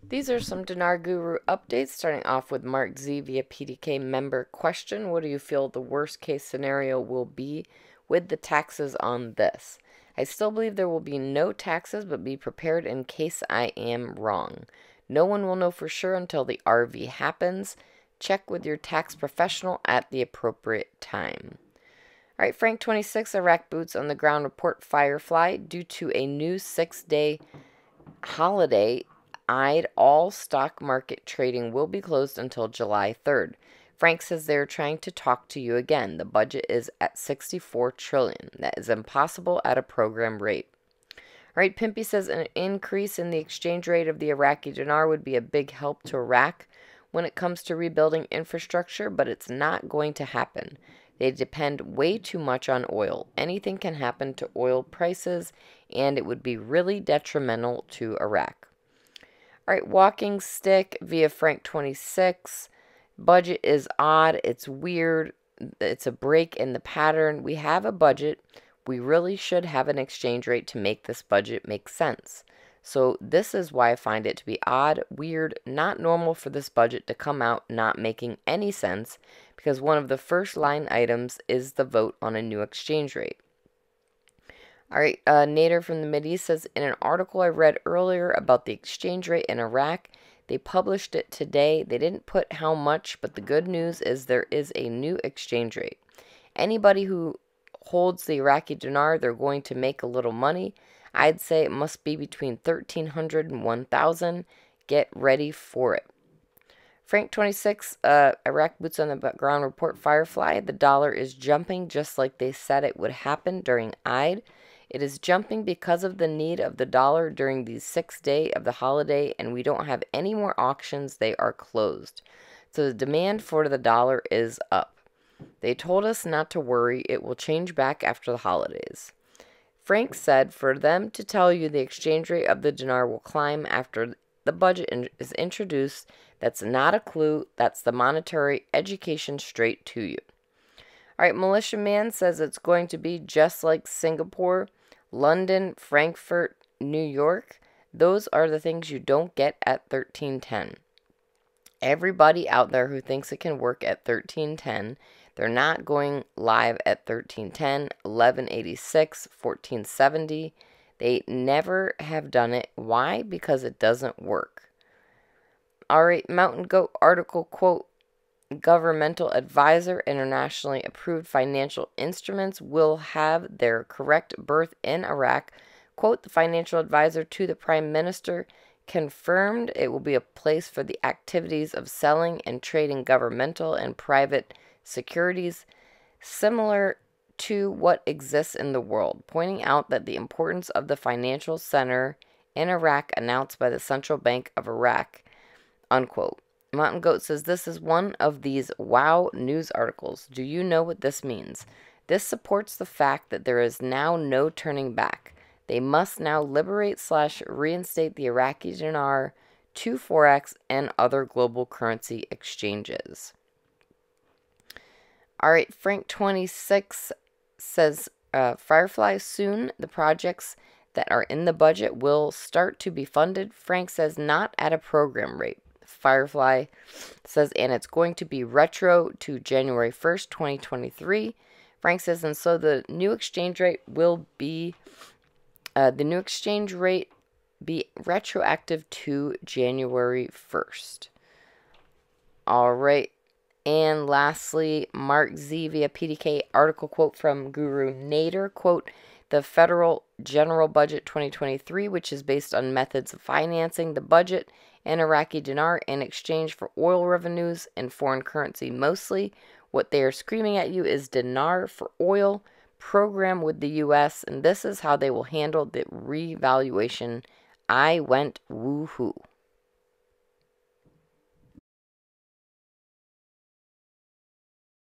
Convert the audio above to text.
These are some Dinar Guru updates, starting off with Mark Z via PDK member question. What do you feel the worst case scenario will be with the taxes on this? I still believe there will be no taxes, but be prepared in case I am wrong. No one will know for sure until the RV happens. Check with your tax professional at the appropriate time. All right, Frank 26, Iraq boots on the ground report Firefly. Due to a new 6-day holiday, all stock market trading will be closed until July 3rd. Frank says they're trying to talk to you again. The budget is at $64 trillion. That is impossible at a program rate. All right, Pimpy says an increase in the exchange rate of the Iraqi dinar would be a big help to Iraq when it comes to rebuilding infrastructure, but it's not going to happen. They depend way too much on oil. Anything can happen to oil prices, and it would be really detrimental to Iraq. All right, Walking Stick via Frank 26. Budget is odd. It's weird. It's a break in the pattern. We have a budget. We really should have an exchange rate to make this budget make sense. So this is why I find it to be odd, weird, not normal for this budget to come out not making any sense, because one of the first line items is the vote on a new exchange rate. All right, Nader from the Mideast says, in an article I read earlier about the exchange rate in Iraq, they published it today. They didn't put how much, but the good news is there is a new exchange rate. Anybody who holds the Iraqi dinar, they're going to make a little money. I'd say it must be between 1,300 and 1,000. Get ready for it. Frank 26, Iraq boots on the ground report Firefly. The dollar is jumping just like they said it would happen during Eid. It is jumping because of the need of the dollar during the 6th day of the holiday, and we don't have any more auctions. They are closed. So the demand for the dollar is up. They told us not to worry. It will change back after the holidays. Frank said for them to tell you the exchange rate of the dinar will climb after the budget is introduced. That's not a clue. That's the monetary education straight to you. All right, Militia Man says it's going to be just like Singapore, London, Frankfurt, New York. Those are the things you don't get at 1310. Everybody out there who thinks it can work at 1310, they're not going live at 1310, 1186, 1470. They never have done it. Why? Because it doesn't work. All right, Mountain Goat article quote, governmental advisor, internationally approved financial instruments will have their correct birth in Iraq. Quote, the financial advisor to the prime minister confirmed it will be a place for the activities of selling and trading governmental and private securities similar to what exists in the world, pointing out that the importance of the financial center in Iraq announced by the Central Bank of Iraq, unquote. Mountain Goat says this is one of these wow news articles. Do you know what this means? This supports the fact that there is now no turning back. They must now liberate/reinstate the Iraqi dinar to Forex and other global currency exchanges. All right, Frank 26 says, Firefly, soon the projects that are in the budget will start to be funded. Frank says not at a program rate. Firefly says, and it's going to be retro to January 1st, 2023. Frank says, and so the new exchange rate will be, retroactive to January 1st. All right. And lastly, Mark Z via PDK article quote from Guru Nader, quote, the Federal General Budget 2023, which is based on methods of financing the budget in Iraqi dinar in exchange for oil revenues and foreign currency mostly. What they are screaming at you is dinar for oil program with the U.S., and this is how they will handle the revaluation. I went woohoo.